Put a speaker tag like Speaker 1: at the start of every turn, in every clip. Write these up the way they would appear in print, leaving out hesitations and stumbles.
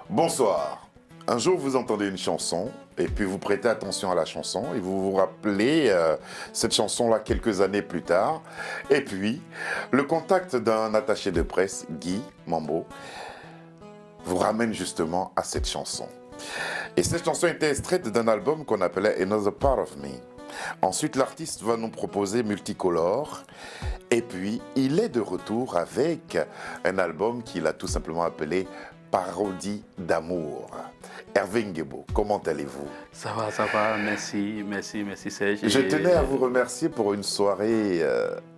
Speaker 1: Bonsoir. Un jour, vous entendez une chanson et puis vous prêtez attention à la chanson et vous vous rappelez cette chanson-là quelques années plus tard. Et puis, le contact d'un attaché de presse, Guy Mambo, vous ramène justement à cette chanson. Et cette chanson était extraite d'un album qu'on appelait Another Part of Me. Ensuite, l'artiste va nous proposer Multicolore. Et puis, il est de retour avec un album qu'il a tout simplement appelé Parodie d'amour. Hervé Ngebo, comment allez-vous?
Speaker 2: Ça va, merci Serge.
Speaker 1: Je tenais à vous remercier pour une soirée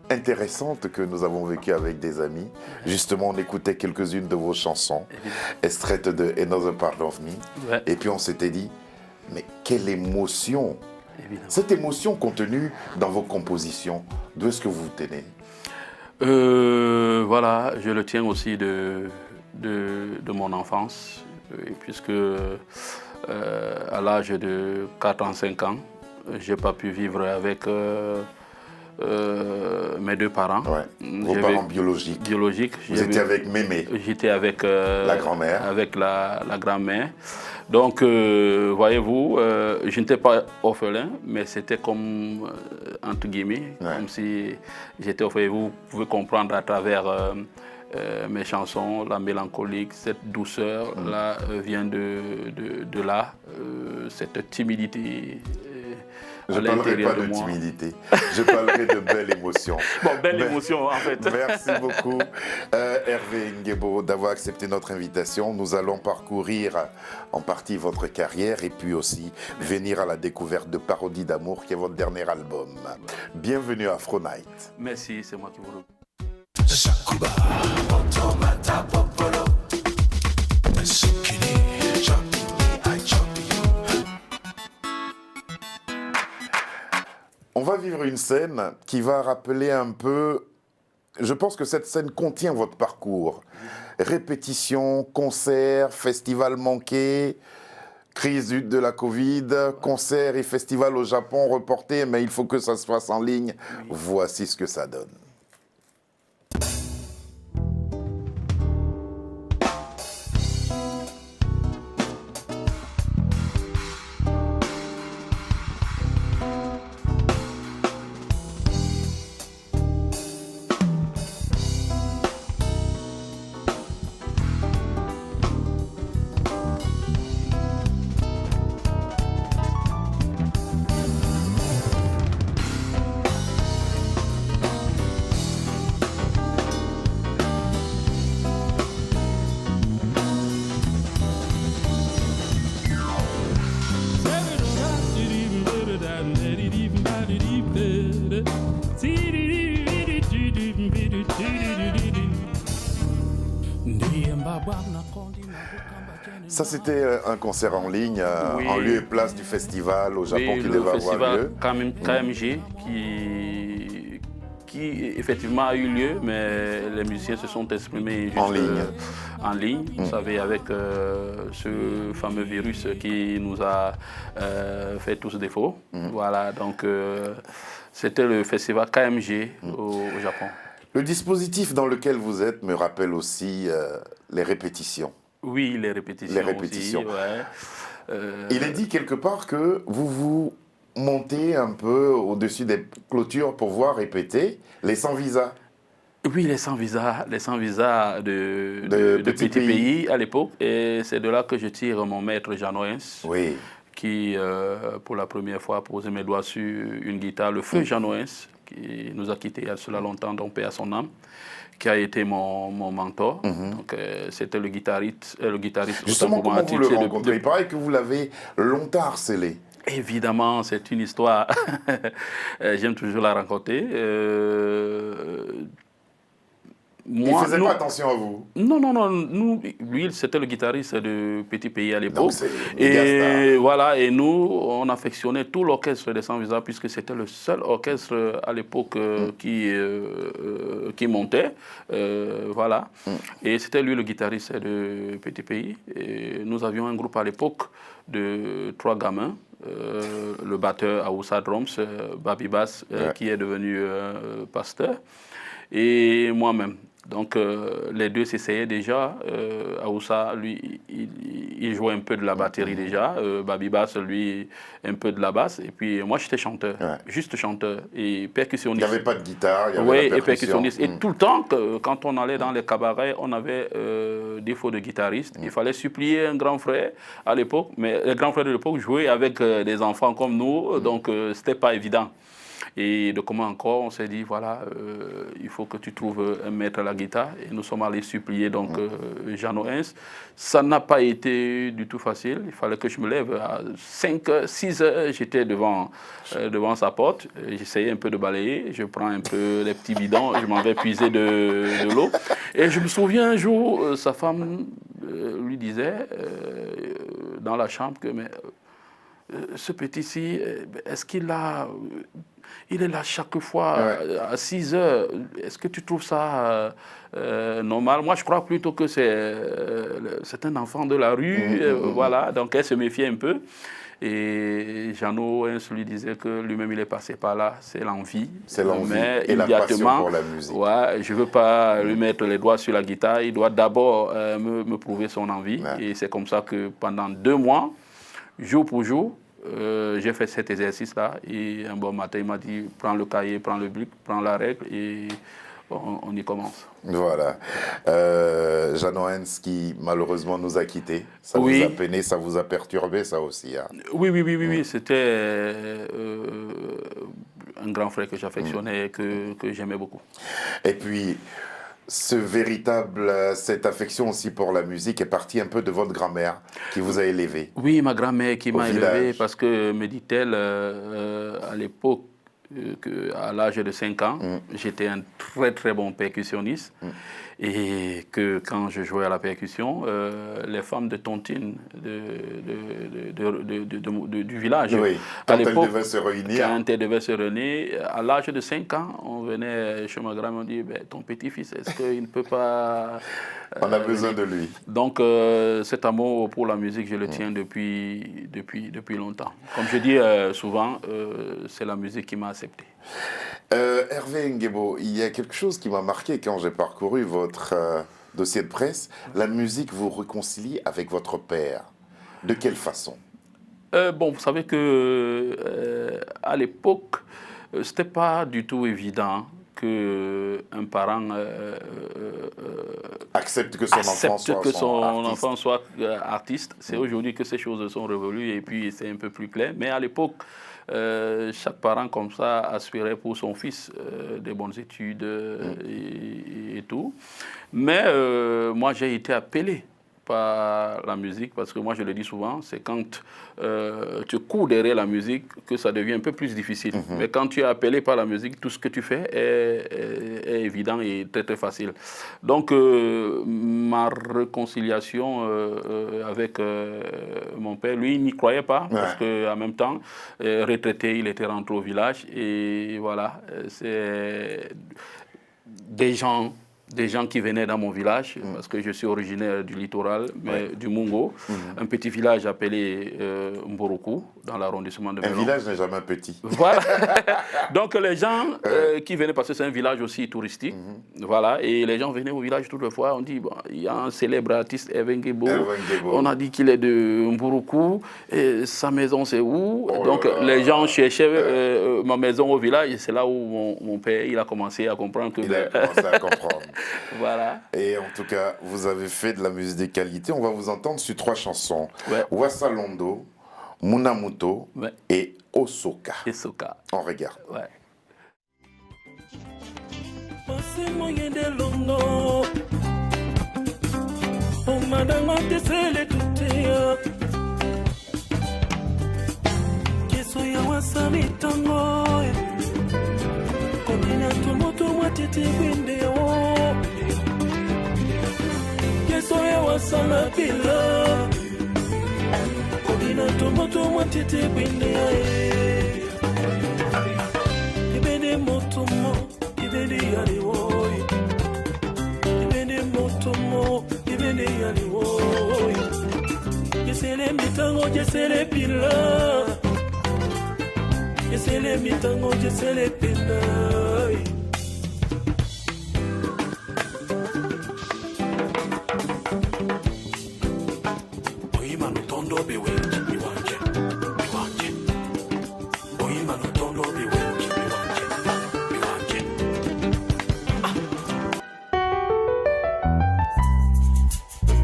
Speaker 1: intéressante que nous avons vécue avec des amis. Justement, on écoutait quelques-unes de vos chansons, extraites de Another Part of Me.
Speaker 2: Ouais.
Speaker 1: Et puis on s'était dit, mais quelle émotion!
Speaker 2: Évidemment.
Speaker 1: Cette émotion contenue dans vos compositions, d'où est-ce que vous vous tenez?
Speaker 2: Voilà, je le tiens aussi de mon enfance, puisque à l'âge de 4 ans, 5 ans, je n'ai pas pu vivre avec mes deux parents.
Speaker 1: Ouais. Vos parents biologiques. Vous étiez avec Mémé.
Speaker 2: J'étais avec
Speaker 1: la grand-mère.
Speaker 2: Avec la grand-mère. Donc, voyez-vous, je n'étais pas orphelin, mais c'était comme, entre guillemets, comme si j'étais orphelin. Vous pouvez comprendre à travers mes chansons, la mélancolique, cette douceur-là vient de là, cette timidité.
Speaker 1: Je ne parlerai pas de timidité, je parlerai de belle émotion.
Speaker 2: Bon, belle émotion en fait.
Speaker 1: Merci beaucoup Hervé Ngebo d'avoir accepté notre invitation. Nous allons parcourir en partie votre carrière et puis aussi venir à la découverte de Parodie d'amour qui est votre dernier album. Bienvenue à Afro Night.
Speaker 2: Merci, c'est moi qui vous remercie.
Speaker 1: On va vivre une scène qui va rappeler un peu, je pense que cette scène contient votre parcours. Répétition, concert, festival manqué, crise de la Covid, concert et festival au Japon reporté, mais il faut que ça se fasse en ligne. Voici ce que ça donne. Ça, c'était un concert en ligne, en lieu et place du festival au Japon qui devait avoir lieu.
Speaker 2: KMG qui effectivement a eu lieu, mais les musiciens se sont exprimés juste en ligne. Vous savez, avec ce fameux virus qui nous a fait tous défaut. Voilà, donc c'était le festival KMG au Japon.
Speaker 1: Le dispositif dans lequel vous êtes me rappelle aussi les répétitions.
Speaker 2: Oui, les répétitions.
Speaker 1: Les répétitions.
Speaker 2: Aussi, ouais.
Speaker 1: Il est dit quelque part que vous montez un peu au-dessus des clôtures pour voir répéter les sans-visa.
Speaker 2: Oui, les sans-visa de Petit Pays à l'époque. Et c'est de là que je tire mon maître Jean Noens, qui, pour la première fois, a posé mes doigts sur une guitare. Le feu Jean Noens, qui nous a quittés il y a cela longtemps, donc paix à son âme, qui a été mon mentor. Donc, c'était le guitariste.
Speaker 1: Justement, comment vous le rencontrez? Il paraît que vous l'avez longtemps harcelé.
Speaker 2: Évidemment, c'est une histoire. J'aime toujours la raconter.
Speaker 1: Il ne faisait pas attention à vous?
Speaker 2: Non. Lui, c'était le guitariste de Petit Pays à l'époque. Et voilà, et nous, on affectionnait tout l'orchestre des Sans-Visa, puisque c'était le seul orchestre à l'époque qui montait. Voilà. Et c'était lui le guitariste de Petit Pays. Et nous avions un groupe à l'époque de 3 gamins. Le batteur Aoussa Drums, Babi Bass, qui est devenu pasteur. Et moi-même. Donc les deux s'essayaient déjà. Aoussa, lui, il jouait un peu de la batterie déjà. Baby Bass, lui, un peu de la basse. Et puis moi, j'étais chanteur, juste chanteur et percussionniste.
Speaker 1: Il n'y avait pas de guitare, il y avait la percussion.
Speaker 2: Et percussionniste. Et tout le temps, quand on allait dans les cabarets, on avait défaut de guitariste. Il fallait supplier un grand frère à l'époque. Mais le grand frère de l'époque jouait avec des enfants comme nous, donc ce n'était pas évident. Et de comment encore, on s'est dit, voilà, il faut que tu trouves un maître à la guitare. Et nous sommes allés supplier donc Jeannot Hens. Ça n'a pas été du tout facile. Il fallait que je me lève à 5, 6 heures. J'étais devant sa porte. J'essayais un peu de balayer. Je prends un peu les petits bidons. Je m'en vais puiser de l'eau. Et je me souviens un jour, sa femme lui disait dans la chambre que mais, ce petit-ci, est-ce qu'il a... Il est là chaque fois à 6 heures. Est-ce que tu trouves ça normal? Moi, je crois plutôt que c'est un enfant de la rue. Voilà, donc elle se méfiait un peu. Et Jeannot Hens lui disait que lui-même, il est passé par là. C'est l'envie.
Speaker 1: C'est l'envie et la passion pour la musique.
Speaker 2: Ouais, je ne veux pas lui mettre les doigts sur la guitare. Il doit d'abord me prouver son envie. Et c'est comme ça que pendant 2 mois, jour pour jour, j'ai fait cet exercice-là et un bon matin, il m'a dit prends le cahier, prends le brick, prends la règle et on y commence.
Speaker 1: Voilà. Jeannot Hens qui malheureusement nous a quittés. Ça vous a peiné, ça vous a perturbé, ça aussi. Hein.
Speaker 2: Oui. C'était un grand frère que j'affectionnais et que j'aimais beaucoup.
Speaker 1: Et puis, cette affection aussi pour la musique est partie un peu de votre grand-mère qui vous a élevé.
Speaker 2: Oui, ma grand-mère qui m'a élevé parce que, me dit-elle, à l'époque, à l'âge de 5 ans, j'étais un très très bon percussionniste et que quand je jouais à la percussion, les femmes de tontine du village,
Speaker 1: quand elles devaient se réunir.
Speaker 2: Quand elles devaient se réunir, à l'âge de 5 ans, on venait chez ma grand-mère, on dit ton petit-fils, est-ce qu'il ne peut pas...
Speaker 1: On a besoin de lui.
Speaker 2: Donc cet amour pour la musique, je le tiens depuis longtemps. Comme je dis souvent, c'est la musique qui m'a accepté.
Speaker 1: Hervé Nguebo, il y a quelque chose qui m'a marqué quand j'ai parcouru votre dossier de presse. La musique vous réconcilie avec votre père. De quelle façon?
Speaker 2: Bon, vous savez que à l'époque, c'était pas du tout évident qu'un parent
Speaker 1: accepte que son
Speaker 2: enfant soit artiste. C'est aujourd'hui que ces choses sont révolues et puis c'est un peu plus clair. Mais à l'époque, chaque parent comme ça aspirait pour son fils des bonnes études et tout. Mais moi, j'ai été appelé par la musique, parce que moi je le dis souvent, c'est quand tu cours derrière la musique que ça devient un peu plus difficile. Mais quand tu es appelé par la musique, tout ce que tu fais est évident et très très facile. Donc ma réconciliation avec mon père, lui il n'y croyait pas, parce qu'en même temps, retraité, il était rentré au village et voilà, c'est des gens qui venaient dans mon village, parce que je suis originaire du littoral, mais du Mungo, un petit village appelé Mboroku, dans l'arrondissement de Melon.
Speaker 1: Un village n'est jamais petit.
Speaker 2: Voilà. Donc les gens qui venaient, parce que c'est un village aussi touristique, voilà, et les gens venaient au village toutes les fois, on dit, bon, il y a un célèbre artiste, Hervé Nguebo, on a dit qu'il est de Mboroku, et sa maison c'est où? Donc les gens cherchaient ma maison au village, et c'est là où mon père il a commencé à comprendre que...
Speaker 1: Il a commencé à comprendre.
Speaker 2: Voilà.
Speaker 1: Et en tout cas, vous avez fait de la musique de qualité. On va vous entendre sur 3 chansons. Wassalondo, Munamuto et Osoka. On regarde.
Speaker 3: Soya wasala pila Kodina tomoto watete binde Ibene motomo ibene yali woy Ibene motomo ibene yali woy Yesele mitango yesele pila Yesele mitango yesele pila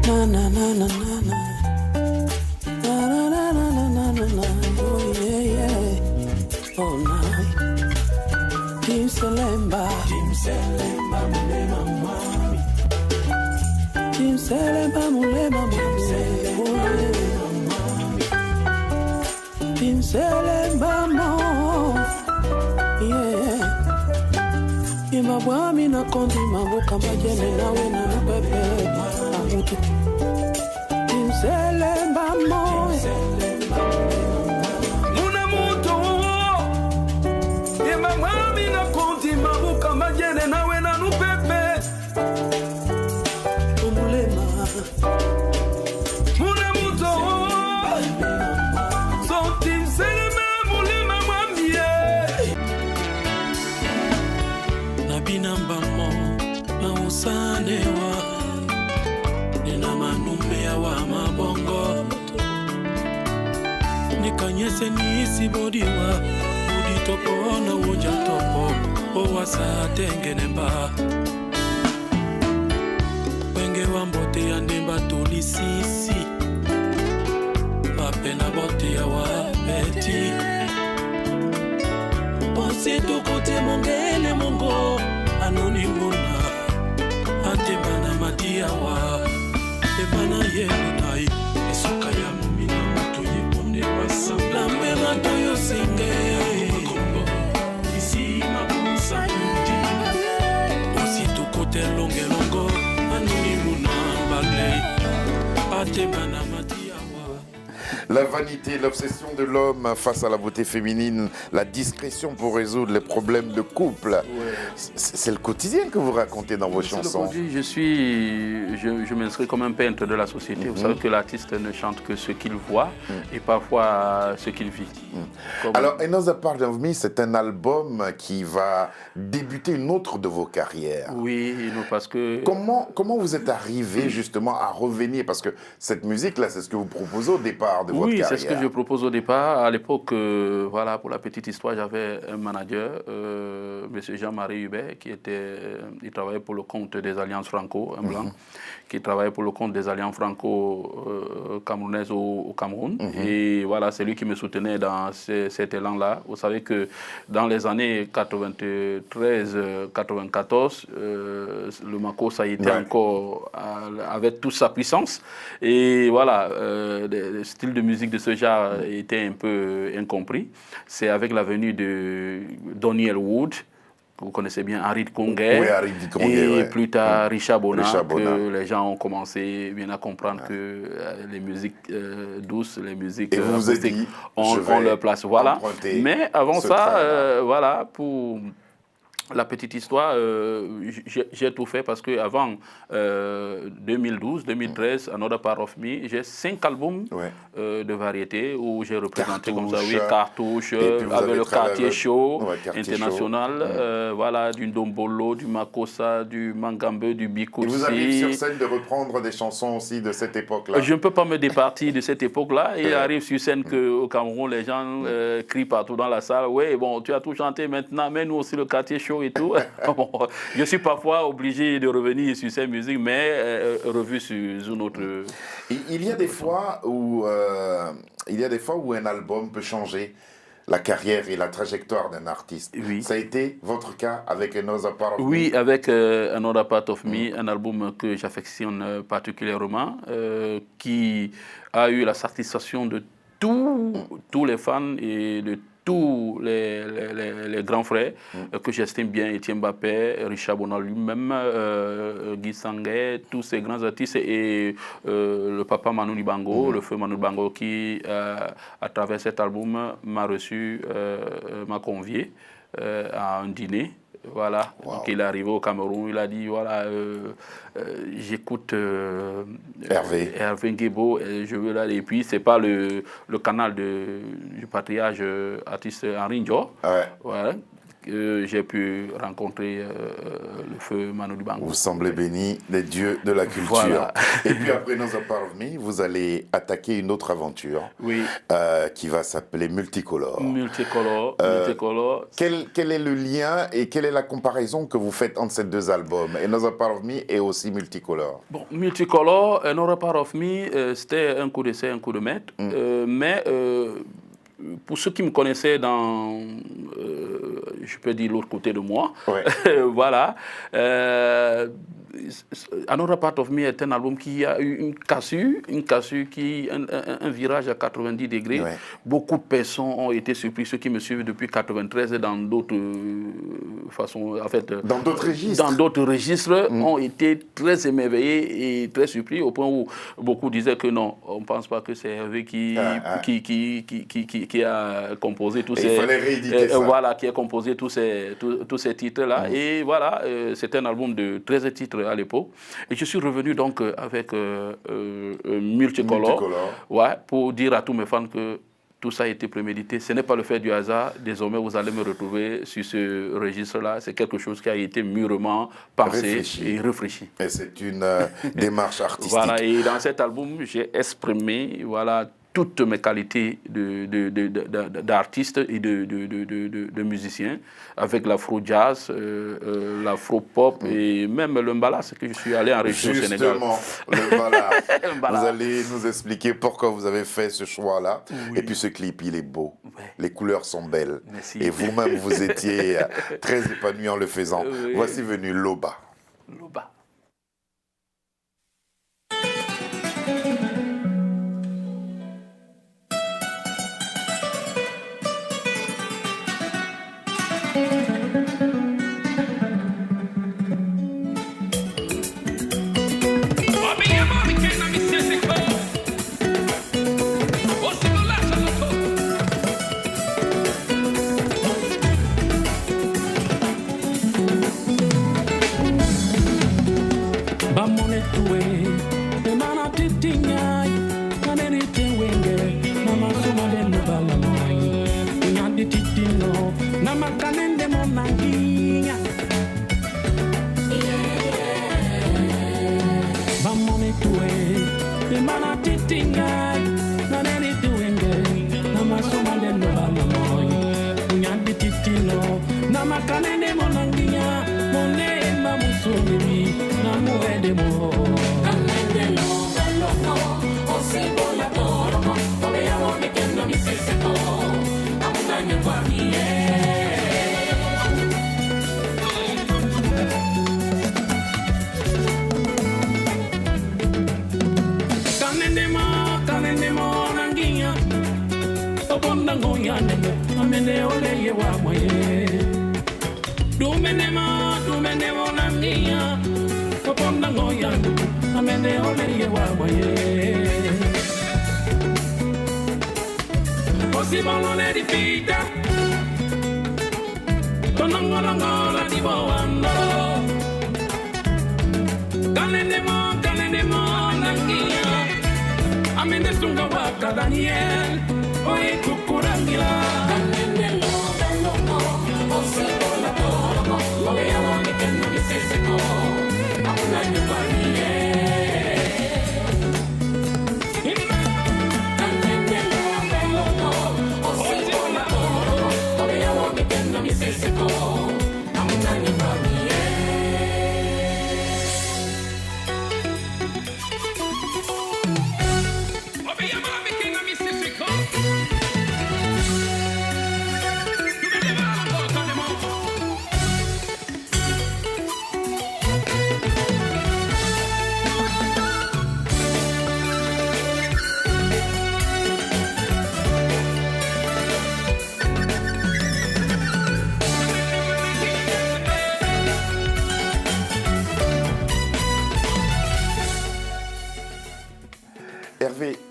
Speaker 3: Na na na na na na. Na na na na na na na na. Oh yeah yeah. Oh night. Tim Selemba mulema mami. Tim Selemba mulema mami. Tim Selemba mo. Yeah. Imabwami na kondi mabuka majene nawe na pepe amutu. Tim Selemba mo. Muna mutu. Imabwami na kondi mabuka majene nawe na pepe. Umulema. Muna mutu. So Tim Selemba mulema mwami. Binambamo na usanewa nina manumbea wa mabongo nikanyese nisi bodiwa uditopo na uja topo owasa tengenemba wenge wa mbote ya ndemba tolisisi mapena bote ya wapeti Ponse to kote mongele mongo anonimuna Antebana madiawa Ebana yenai Esoka ya mumina mato yebonde wasambla Mbela toyo singe Isi mabusa yuji Ponse to kote longe longo anonimuna mbale Antebana madiawa.
Speaker 1: La vanité, l'obsession de l'homme face à la beauté féminine, la discrétion pour résoudre les problèmes de couple. Ouais. C'est le quotidien que vous racontez dans vos chansons.
Speaker 2: Je m'inscris comme un peintre de la société. Vous savez que l'artiste ne chante que ce qu'il voit et parfois ce qu'il vit.
Speaker 1: Alors, Enosa Part of Me, c'est un album qui va débuter une autre de vos carrières.
Speaker 2: Oui, parce que...
Speaker 1: Comment vous êtes arrivé justement à revenir? Parce que cette musique-là, c'est ce que vous proposez au départ de votre carrière.
Speaker 2: Oui, c'est ce que je propose au départ. À l'époque, voilà, pour la petite histoire, j'avais un manager, M. Jean-Marie Hubert, il travaillait pour le compte des Alliances Franco, un blanc, qui travaillait pour le compte des Alliances Franco-Camerounaises au Cameroun. Et voilà, c'est lui qui me soutenait dans cet élan-là. Vous savez que dans les années 93-94, le Makossa était encore avec toute sa puissance. Et voilà, le style de musique de ce genre était un peu incompris. C'est avec la venue de Donny Elwood, que vous connaissez bien, Henri de Conguet, et plus tard Richard Bona, que les gens ont commencé bien à comprendre que les musiques douces, les musiques acoustiques ont leur place. Voilà. Mais avant ça, voilà, pour... La petite histoire, j'ai tout fait parce qu'avant 2012-2013, Another Part of Me, j'ai 5 albums de variété où j'ai représenté comme ça, oui, Cartouche, avec le Quartier Show international, voilà, du Ndombolo, du Makossa, du Mangambe, du Bikutsi.
Speaker 1: Et vous arrivez sur scène de reprendre des chansons aussi de cette époque-là?
Speaker 2: Je ne peux pas me départir de cette époque-là. Il arrive sur scène qu'au Cameroun, les gens crient partout dans la salle, oui, bon, tu as tout chanté maintenant, mais nous aussi le Quartier Show et tout. Bon, je suis parfois obligé de revenir sur ces musiques, mais revu sur une autre...
Speaker 1: Il y a des fois où un album peut changer la carrière et la trajectoire d'un artiste.
Speaker 2: Oui.
Speaker 1: Ça a été votre cas avec Another Part of Me?
Speaker 2: Oui, avec Another Part of Me, un album que j'affectionne particulièrement, qui a eu la satisfaction de tous les fans et de tous les grands frères que j'estime bien, Etienne Mbappé, Richard Bona lui-même, Guy Sanguet, tous ces grands artistes et le papa Manu Dibango, le feu Manu Dibango qui, à travers cet album, m'a reçu, m'a convié à un dîner. Voilà, donc il est arrivé au Cameroun, il a dit voilà, j'écoute Hervé Nguebo, et je veux là, et puis c'est pas le canal du patriarche artiste Henri Ndjo, voilà, que j'ai pu rencontrer le feu Manu Dibango.
Speaker 1: Vous semblez béni des dieux de la culture. Voilà. Et puis après Nos Part of Me, vous allez attaquer une autre aventure qui va s'appeler Multicolor.
Speaker 2: Multicolor.
Speaker 1: Quel est le lien et quelle est la comparaison que vous faites entre ces deux albums, et Nos Part of Me et aussi Multicolor?
Speaker 2: Bon, Multicolor et Nos Part of Me, c'était un coup d'essai, un coup de maître. Mais pour ceux qui me connaissaient dans, je peux dire, l'autre côté de moi, voilà, Another Part of Me est un album qui a eu une cassure qui un virage à 90 degrés. Ouais. Beaucoup de personnes ont été surpris, ceux qui me suivent depuis 93 et dans d'autres façons, en fait,
Speaker 1: dans d'autres registres,
Speaker 2: ont été très émerveillés et très surpris au point où beaucoup disaient que non, on ne pense pas que c'est Hervé qui a composé tous ces, voilà, qui a composé tous ces titres-là. Et voilà, c'est un album de 13 titres à l'époque. Et je suis revenu donc avec Multicolor. Ouais, pour dire à tous mes fans que tout ça a été prémédité. Ce n'est pas le fait du hasard. Désormais, vous allez me retrouver sur ce registre-là. C'est quelque chose qui a été mûrement pensé et réfléchi.
Speaker 1: Et c'est une démarche artistique.
Speaker 2: Voilà, et dans cet album, j'ai exprimé, voilà, toutes mes qualités d'artiste et de musicien, avec l'afro-jazz, l'afro-pop et même le mbalax que je suis allé enregistrer au Sénégal.
Speaker 1: Justement, le mbalax. Vous allez nous expliquer pourquoi vous avez fait ce choix-là. Oui. Et puis ce clip, il est beau. Ouais. Les couleurs sont belles. Merci. Et vous-même, vous étiez très épanoui en le faisant. Oui. Voici venu Loba.
Speaker 2: Loba.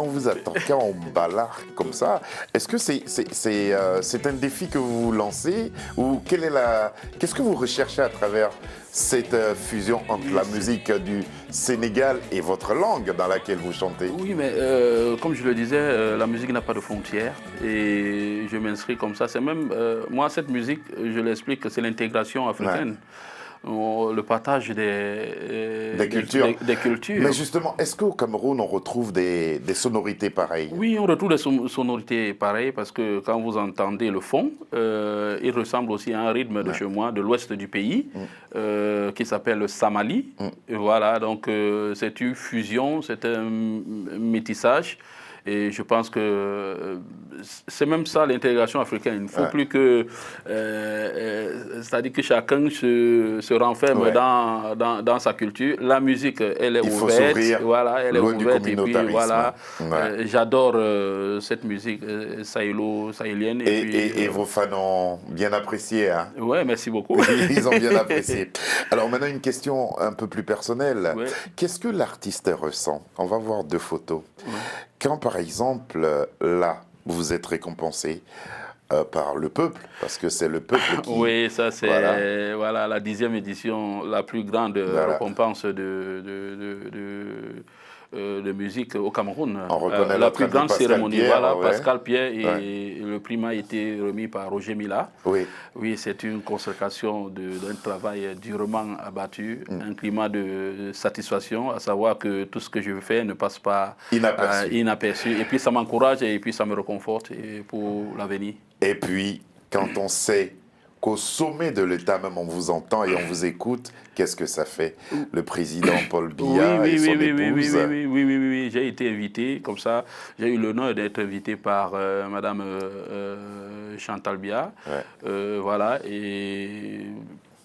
Speaker 1: on vous attend, quand on balard comme ça, est-ce que c'est un défi que vous lancez ou qu'est-ce que vous recherchez à travers cette fusion entre la musique du Sénégal et votre langue dans laquelle vous chantez?
Speaker 2: Oui, mais comme je le disais, la musique n'a pas de frontières et je m'inscris comme ça. C'est même, moi, cette musique, je l'explique, c'est l'intégration africaine. Ouais. Le partage des cultures.
Speaker 1: Mais justement, est-ce qu'au Cameroun, on retrouve des sonorités pareilles?
Speaker 2: Oui, on retrouve des sonorités pareilles parce que quand vous entendez le fond, il ressemble aussi à un rythme de chez moi, de l'ouest du pays, qui s'appelle le Samali. Et voilà, donc c'est une fusion, c'est un métissage. Et je pense que c'est même ça l'intégration africaine. Il ne faut plus que... c'est-à-dire que chacun se renferme dans sa culture. La musique, elle est ouverte.
Speaker 1: Il faut s'ouvrir.
Speaker 2: Voilà, elle est ouverte. Et puis voilà, j'adore cette musique sahélienne.
Speaker 1: Et vos fans ont bien apprécié. Hein?
Speaker 2: Oui, merci beaucoup.
Speaker 1: Ils ont bien apprécié. Alors maintenant, une question un peu plus personnelle. Ouais. Qu'est-ce que l'artiste ressent? On va voir 2 photos. Ouais. Quand, par exemple, là, vous êtes récompensé par le peuple, parce que c'est le peuple qui...
Speaker 2: Oui, ça c'est voilà, la 10e édition, la plus grande récompense de musique au Cameroun.
Speaker 1: On reconnaît
Speaker 2: la plus grande cérémonie,
Speaker 1: Pierre,
Speaker 2: Pascal Pierre, et le prix a été remis par Roger Mila.
Speaker 1: Oui,
Speaker 2: oui, c'est une consécration d'un travail durement abattu, un climat de satisfaction, à savoir que tout ce que je fais ne passe pas inaperçu. Et puis ça m'encourage et puis ça me réconforte pour l'avenir.
Speaker 1: Et puis, quand on sait qu'au sommet de l'État même on vous entend et on vous écoute, qu'est-ce que ça fait? Le président Paul Biya et son épouse.
Speaker 2: Oui, j'ai été invité, comme ça, j'ai eu l'honneur d'être invité par Madame Chantal Biya. Ouais. Voilà, et...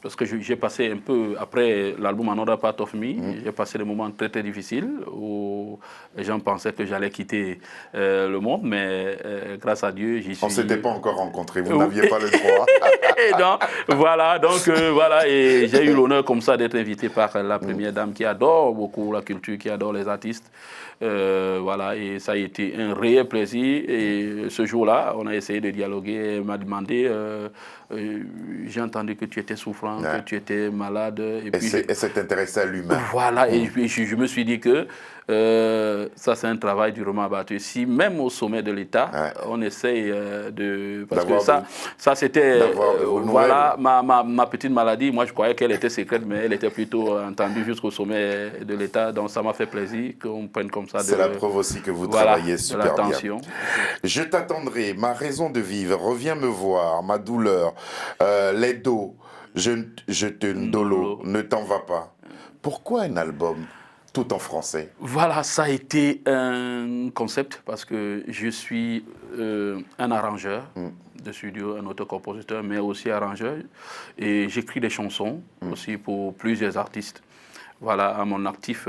Speaker 2: Parce que j'ai passé un peu, après l'album Another Part of Me, j'ai passé des moments très très difficiles où les gens pensaient que j'allais quitter le monde, mais grâce à Dieu, j'y suis.
Speaker 1: On ne s'était pas encore rencontrés, vous n'aviez pas le droit.
Speaker 2: Voilà, et j'ai eu l'honneur comme ça d'être invité par la première dame qui adore beaucoup la culture, qui adore les artistes. Voilà, et ça a été un réel plaisir. Et ce jour-là, on a essayé de dialoguer. Elle m'a demandé, j'ai entendu que tu étais souffrant, que tu étais malade.
Speaker 1: Et s'est intéressé à l'humain.
Speaker 2: Voilà, et puis je me suis dit que ça, c'est un travail durement abattu. Si même au sommet de l'État, on essaye de... Parce que ça c'était... voilà, ma petite maladie, moi je croyais qu'elle était secrète, mais elle était plutôt entendue jusqu'au sommet de l'État. Donc ça m'a fait plaisir qu'on prenne comme ça.
Speaker 1: C'est la preuve aussi que vous travaillez super bien. Je t'attendrai, ma raison de vivre, reviens me voir, ma douleur, les dos, je te ndolo, ne t'en va pas. Pourquoi un album tout en français? Voilà,
Speaker 2: ça a été un concept parce que je suis un arrangeur de studio, un auteur-compositeur, mais aussi arrangeur. Et j'écris des chansons aussi pour plusieurs artistes. Voilà, à mon actif,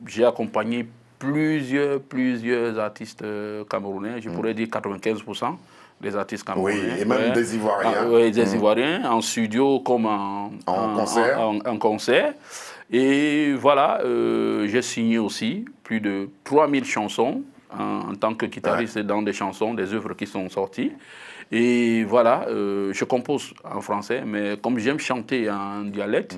Speaker 2: j'ai accompagné plusieurs artistes camerounais, je pourrais dire 95% des artistes camerounais.
Speaker 1: Oui, et même des Ivoiriens.
Speaker 2: Oui, des Ivoiriens, en studio comme en concert. Et voilà, j'ai signé aussi plus de 3000 chansons en tant que guitariste dans des chansons, des œuvres qui sont sorties. Et voilà, je compose en français, mais comme j'aime chanter en dialecte,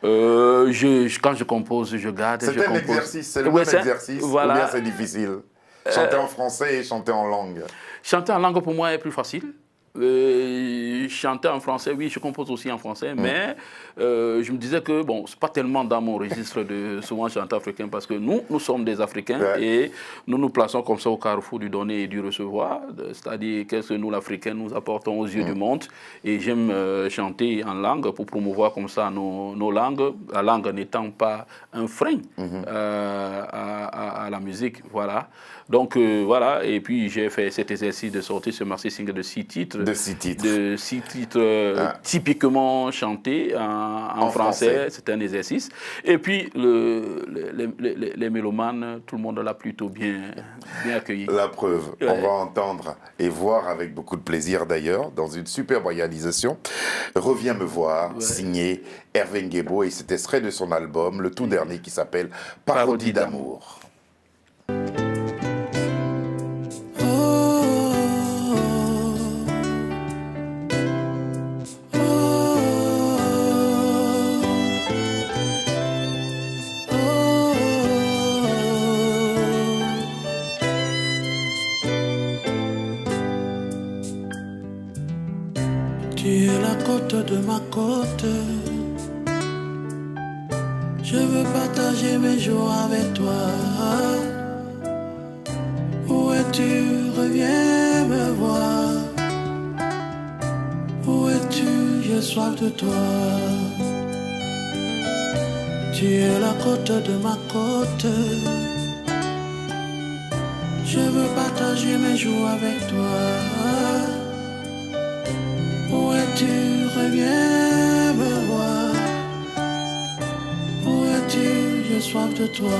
Speaker 2: quand je compose, je garde.
Speaker 1: C'est un exercice, c'est le même exercice, voilà. Ou bien c'est difficile? Chanter en français et chanter en langue.
Speaker 2: Chanter en langue pour moi est plus facile. Chanter en français, oui, je compose aussi en français, mais je me disais que, bon, c'est pas tellement dans mon registre de souvent chanter africain, parce que nous sommes des Africains et nous nous plaçons comme ça au carrefour du donner et du recevoir, c'est-à-dire qu'est-ce que nous, l'Africain, nous apportons aux yeux du monde, et j'aime chanter en langue pour promouvoir comme ça nos langues, la langue n'étant pas un frein à la musique, voilà. Donc voilà, et puis j'ai fait cet exercice de sortir ce maxi single de 6 titres.
Speaker 1: De 6 titres.
Speaker 2: De 6 titres typiquement chantés en français. C'était un exercice. Et puis les mélomanes, tout le monde l'a plutôt bien accueilli.
Speaker 1: La preuve, on va entendre et voir avec beaucoup de plaisir d'ailleurs, dans une superbe réalisation. Reviens me voir, signé Hervé Nguebo, et cet extrait de son album, le tout dernier qui s'appelle Parodie d'amour.
Speaker 3: Tu es la côte de ma côte. Je veux partager mes jours avec toi. Où es-tu? Reviens me voir. Où es-tu? J'ai soif de toi. Tu es la côte de ma côte. Je veux partager mes jours avec toi. Où es-tu? Reviens me voir. Où es-tu? J'ai soif de toi.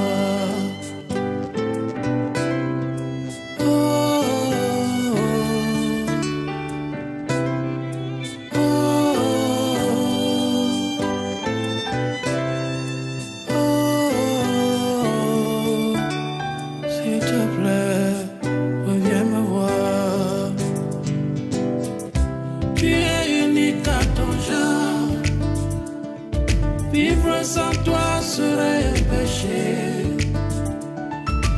Speaker 3: Sans toi serait un péché.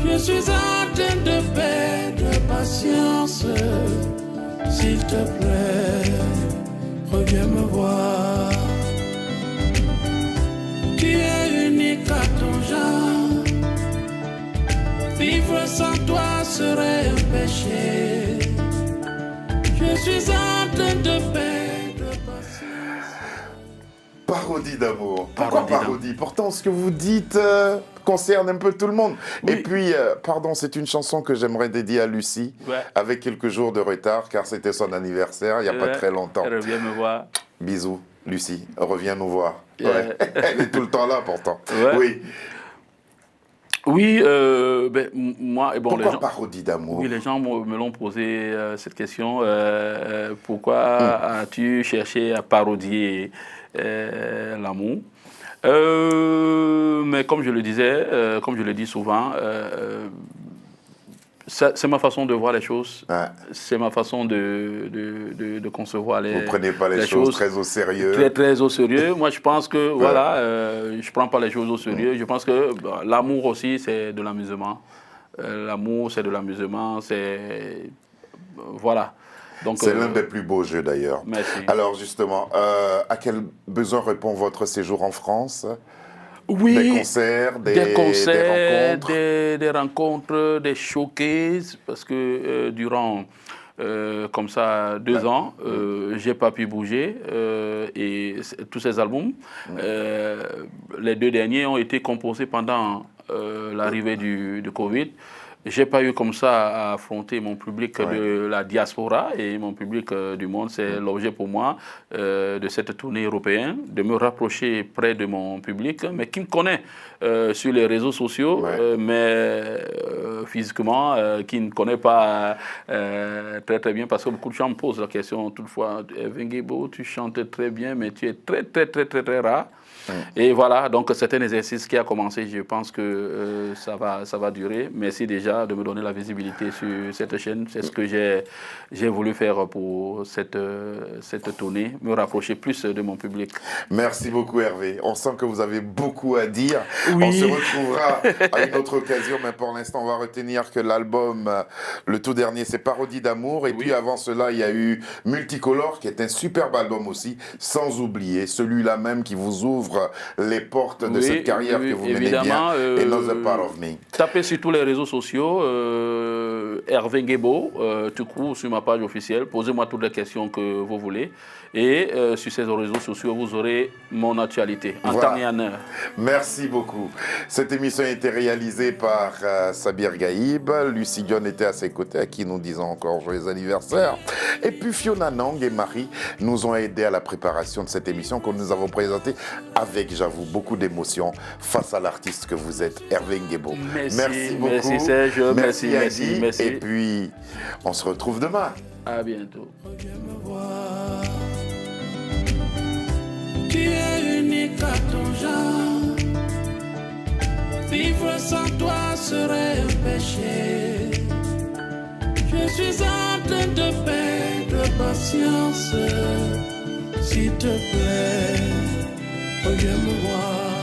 Speaker 3: Je suis atteint de paix, de patience. S'il te plaît, reviens me voir. Tu es unique à ton genre. Vivre sans toi serait un péché. Je suis atteint de paix, de patience.
Speaker 1: Parodie d'amour. Pourquoi parodie? Pourtant, ce que vous dites concerne un peu tout le monde. Oui. Et puis, pardon, c'est une chanson que j'aimerais dédier à Lucie, avec quelques jours de retard, car c'était son anniversaire il n'y a pas très longtemps.
Speaker 2: Elle revient me voir.
Speaker 1: Bisous, Lucie, reviens nous voir. Ouais. Elle est tout le temps là, pourtant. Oui.
Speaker 2: Oui, moi... Bon,
Speaker 1: pourquoi parodie d'amour?
Speaker 2: Oui, les gens me l'ont posé cette question. Pourquoi as-tu cherché à parodier l'amour? Mais comme je le disais, comme je le dis souvent, c'est ma façon de voir les choses. Ouais. C'est ma façon de concevoir les choses.
Speaker 1: Vous ne prenez pas les choses très au sérieux.
Speaker 2: Très au sérieux. Moi, je pense que, voilà, je ne prends pas les choses au sérieux. Je pense que l'amour aussi, c'est de l'amusement. L'amour, c'est de l'amusement. C'est... Voilà.
Speaker 1: C'est l'un des plus beaux jeux d'ailleurs.
Speaker 2: Merci.
Speaker 1: Alors justement, à quel besoin répond votre séjour en France?
Speaker 2: Oui,
Speaker 1: des concerts, des rencontres,
Speaker 2: des rencontres, des showcases, parce que durant comme ça 2 ans, j'ai pas pu bouger et tous ces albums, les 2 derniers ont été composés pendant l'arrivée du Covid. J'ai pas eu comme ça à affronter mon public de la diaspora et mon public du monde. C'est l'objet pour moi de cette tournée européenne, de me rapprocher près de mon public, mais qui me connaît sur les réseaux sociaux, mais physiquement, qui ne connaît pas très bien, parce que beaucoup de gens me posent la question toutefois, Ervin-Guébo, tu chantes très bien, mais tu es très rare. Et voilà, donc c'est un exercice qui a commencé, je pense que ça va durer. Merci déjà de me donner la visibilité sur cette chaîne. C'est ce que j'ai voulu faire pour cette tournée, me rapprocher plus de mon public.
Speaker 1: Merci beaucoup Hervé. On sent que vous avez beaucoup à dire. Oui. On se retrouvera à une autre occasion, mais pour l'instant on va retenir que l'album, le tout dernier, c'est Parodie d'amour. Et puis avant cela, il y a eu Multicolore, qui est un superbe album aussi, sans oublier celui-là même qui vous ouvre les portes de cette carrière que vous menez bien, Another Part of Me.
Speaker 2: Tapez sur tous les réseaux sociaux, Ervin-Guébo, tout court sur ma page officielle, posez-moi toutes les questions que vous voulez, et sur ces réseaux sociaux, vous aurez mon actualité, en temps et en heure.
Speaker 1: Merci beaucoup. Cette émission a été réalisée par Sabir Gaïb, Lucie Dion était à ses côtés, à qui nous disons encore joyeux anniversaire, et puis Fiona Nang et Marie nous ont aidés à la préparation de cette émission que nous avons présentée avec, j'avoue, beaucoup d'émotion face à l'artiste que vous êtes, Ervin-Guébo. Merci beaucoup.
Speaker 2: Merci Serge, merci.
Speaker 1: Et puis, on se retrouve demain.
Speaker 2: À bientôt.
Speaker 3: Tu es unique à ton genre. Vivre sans toi serait un péché. Je suis atteint de paix, de patience. S'il te plaît, reviens me voir.